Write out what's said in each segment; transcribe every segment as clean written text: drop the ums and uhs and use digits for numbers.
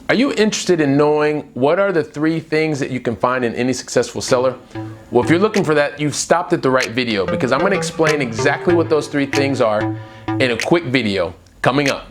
Are you interested in knowing what are the 3 things that you can find in any successful seller? Well, if you're looking for that, you've stopped at the right video, because I'm going to explain exactly what those 3 things are in a quick video coming up.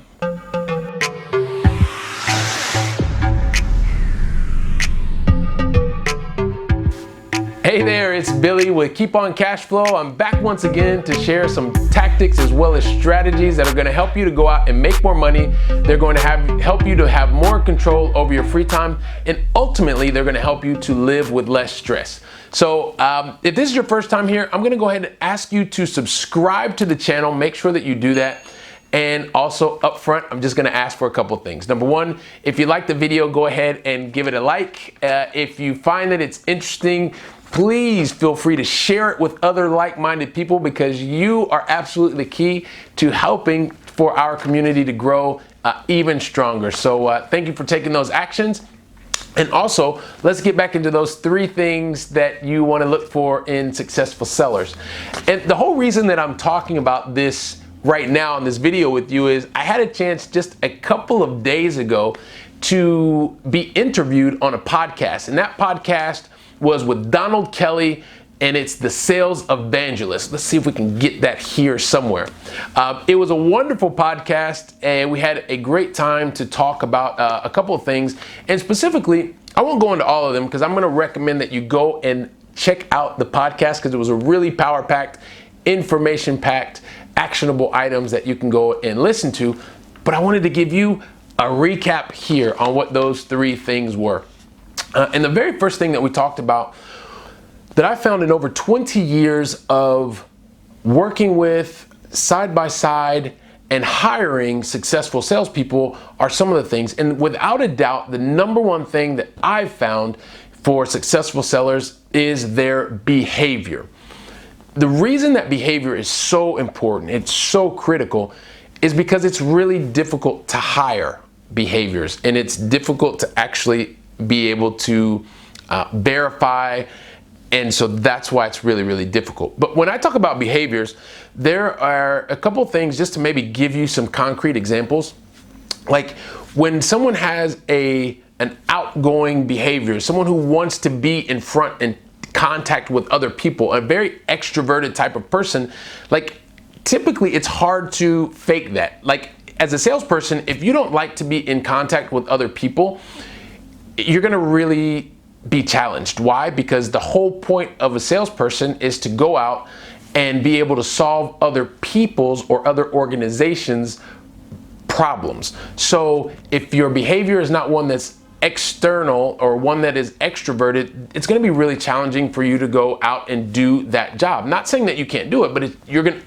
Hey there, it's Billy with Keep On Cash Flow. I'm back once again to share some tactics as well as strategies that are going to help you to go out and make more money. They're going to help you to have more control over your free time, and ultimately they're going to help you to live with less stress. So if this is your first time here, I'm going to go ahead and ask you to subscribe to the channel. Make sure that you do that. And also up front, I'm just gonna ask for a couple things. Number one, if you like the video, go ahead and give it a like. If you find that it's interesting, please feel free to share it with other like-minded people, because you are absolutely the key to helping for our community to grow even stronger. So thank you for taking those actions. And also, let's get back into those 3 things that you want to look for in successful sellers. And the whole reason that I'm talking about this right now in this video with you is I had a chance just a couple of days ago to be interviewed on a podcast, and that podcast was with Donald Kelly, and it's the Sales Evangelist. Let's see if we can get that here somewhere. It was a wonderful podcast, and we had a great time to talk about a couple of things, and specifically, I won't go into all of them because I'm going to recommend that you go and check out the podcast, because it was a really power-packed, information-packed, actionable items that you can go and listen to. But I wanted to give you a recap here on what those 3 things were. And the very first thing that we talked about, that I found in over 20 years of working with side by side and hiring successful salespeople, are some of the things. And without a doubt, the number one thing that I've found for successful sellers is their behavior. The reason that behavior is so important, it's so critical, is because it's really difficult to hire behaviors, and it's difficult to actually be able to verify, and so that's why it's really, really difficult. But when I talk about behaviors, there are a couple things just to maybe give you some concrete examples. Like when someone has an outgoing behavior, someone who wants to be in front and contact with other people, a very extroverted type of person, like typically it's hard to fake that. Like as a salesperson, if you don't like to be in contact with other people, you're gonna really be challenged. Why? Because the whole point of a salesperson is to go out and be able to solve other people's or other organizations' problems. So if your behavior is not one that's external or one that is extroverted, it's going to be really challenging for you to go out and do that job. Not saying that you can't do it, but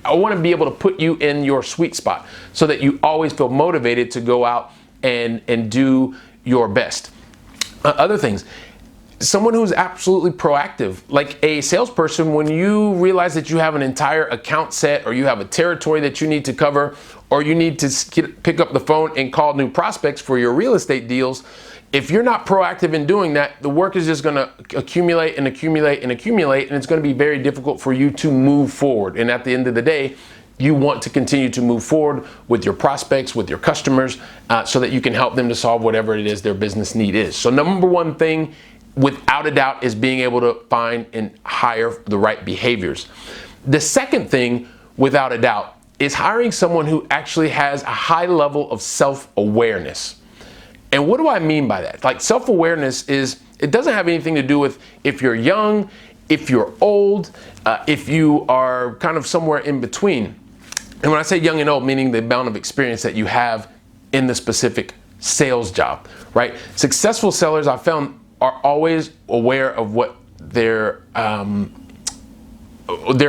I want to be able to put you in your sweet spot so that you always feel motivated to go out and do your best. Other things, someone who's absolutely proactive, like a salesperson, when you realize that you have an entire account set, or you have a territory that you need to cover, or you need to pick up the phone and call new prospects for your real estate deals, if you're not proactive in doing that, the work is just going to accumulate and accumulate and accumulate, and it's going to be very difficult for you to move forward. And at the end of the day, you want to continue to move forward with your prospects, with your customers, so that you can help them to solve whatever it is their business need is. So number one thing, without a doubt, is being able to find and hire the right behaviors. The second thing, without a doubt, is hiring someone who actually has a high level of self-awareness. And what do I mean by that? Like self-awareness it doesn't have anything to do with if you're young, if you're old, if you are kind of somewhere in between. And when I say young and old, meaning the amount of experience that you have in the specific sales job, right? Successful sellers, I found, are always aware of what they're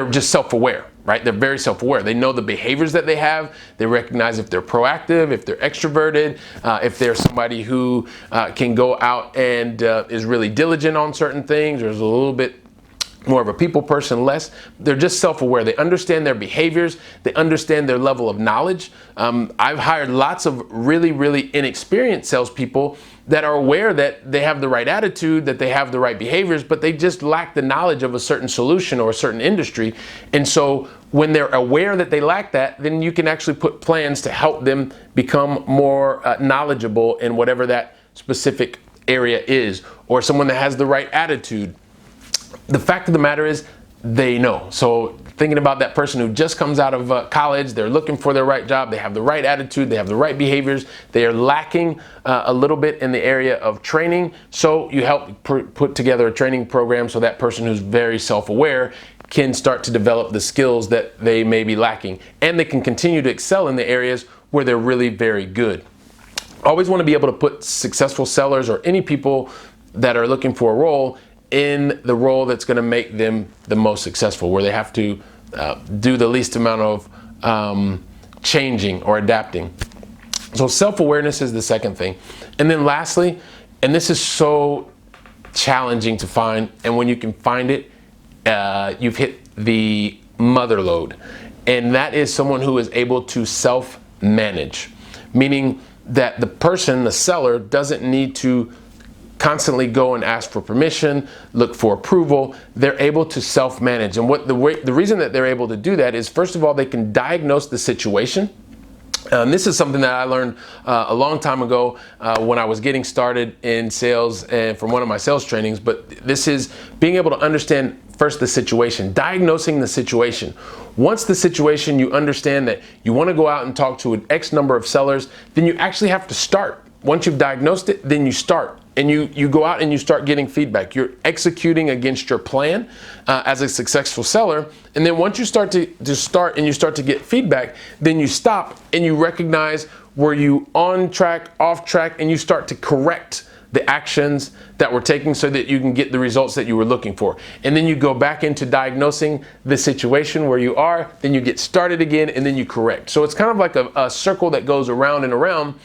just self-aware, right? They're very self-aware. They know the behaviors that they have. They recognize if they're proactive, if they're extroverted, if they're somebody who can go out and is really diligent on certain things, or is a little bit more of a people person, less. They're just self-aware. They understand their behaviors. They understand their level of knowledge. I've hired lots of really, really inexperienced salespeople that are aware that they have the right attitude, that they have the right behaviors, but they just lack the knowledge of a certain solution or a certain industry. And so when they're aware that they lack that, then you can actually put plans to help them become more knowledgeable in whatever that specific area is, or someone that has the right attitude. The fact of the matter is they know. So thinking about that person who just comes out of college, they're looking for their right job, they have the right attitude, they have the right behaviors, they are lacking a little bit in the area of training. So you help put together a training program so that person who's very self-aware can start to develop the skills that they may be lacking, and they can continue to excel in the areas where they're really very good. Always want to be able to put successful sellers or any people that are looking for a role in the role that's going to make them the most successful, where they have to do the least amount of changing or adapting. So self-awareness is the second thing. And then lastly, and this is so challenging to find, and when you can find it, you've hit the mother lode. And that is someone who is able to self-manage, meaning that the person, the seller, doesn't need to constantly go and ask for permission, look for approval. They're able to self-manage. And the reason that they're able to do that is, first of all, they can diagnose the situation. This is something that I learned a long time ago when I was getting started in sales and from one of my sales trainings. But this is being able to understand first the situation, diagnosing the situation. Once the situation, you understand that you want to go out and talk to an X number of sellers, then you actually have to start. Once you've diagnosed it, then you start. And you go out and you start getting feedback. You're executing against your plan as a successful seller. And then once you start to get feedback, then you stop and you recognize were you on track, off track, and you start to correct the actions that we're taking so that you can get the results that you were looking for. And then you go back into diagnosing the situation where you are, then you get started again, and then you correct. So it's kind of like a circle that goes around and around.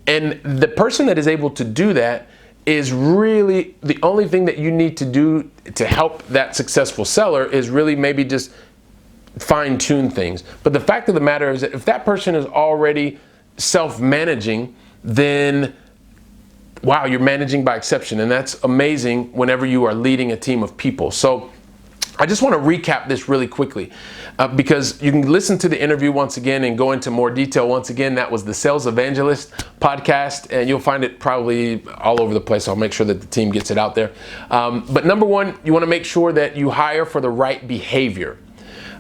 And the person that is able to do that is really the only thing that you need to do to help that successful seller is really maybe just fine-tune things. But the fact of the matter is that if that person is already self-managing, then wow, you're managing by exception. And that's amazing whenever you are leading a team of people. So I just want to recap this really quickly because you can listen to the interview once again and go into more detail. Once again, that was the Sales Evangelist podcast, and you'll find it probably all over the place. I'll make sure that the team gets it out there. But number one, you want to make sure that you hire for the right behavior.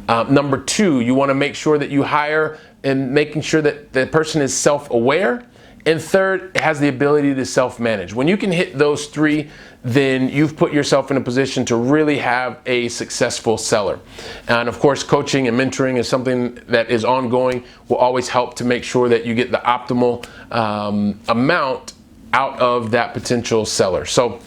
Number two, you want to make sure that you hire and making sure that the person is self-aware. And third, it has the ability to self-manage. When you can hit those three, then you've put yourself in a position to really have a successful seller. And of course, coaching and mentoring is something that is ongoing, will always help to make sure that you get the optimal amount out of that potential seller. So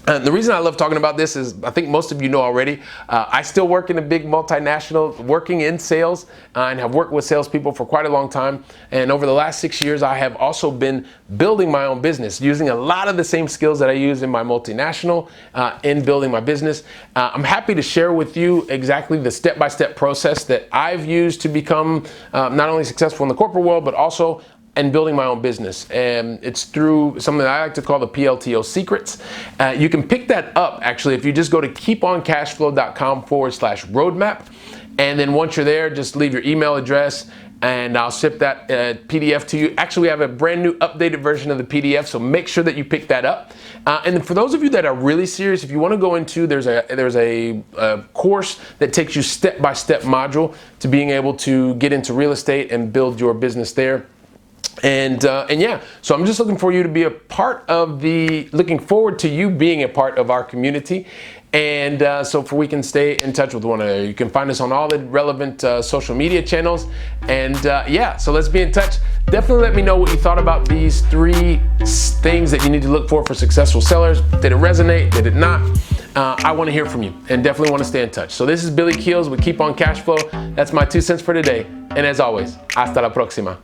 the reason I love talking about this is, I think most of you know already, I still work in a big multinational, working in sales, and have worked with salespeople for quite a long time. And over the last 6 years, I have also been building my own business, using a lot of the same skills that I use in my multinational in building my business. I'm happy to share with you exactly the step-by-step process that I've used to become not only successful in the corporate world, but also and building my own business. And it's through something that I like to call the PLTO secrets. You can pick that up actually if you just go to keeponcashflow.com/roadmap. And then once you're there, just leave your email address and I'll ship that PDF to you. Actually, we have a brand new updated version of the PDF, so make sure that you pick that up. And then for those of you that are really serious, if you want to go into, there's a course that takes you step-by-step module to being able to get into real estate and build your business there. And yeah, so I'm just looking forward to you being a part of our community. And so we can stay in touch with one another. You can find us on all the relevant social media channels. And yeah, so let's be in touch. Definitely let me know what you thought about these 3 things that you need to look for successful sellers. Did it resonate? Did it not? I want to hear from you and definitely want to stay in touch. So this is Billy Keels with Keep on Cash Flow. That's my 2 cents for today. And as always, hasta la próxima.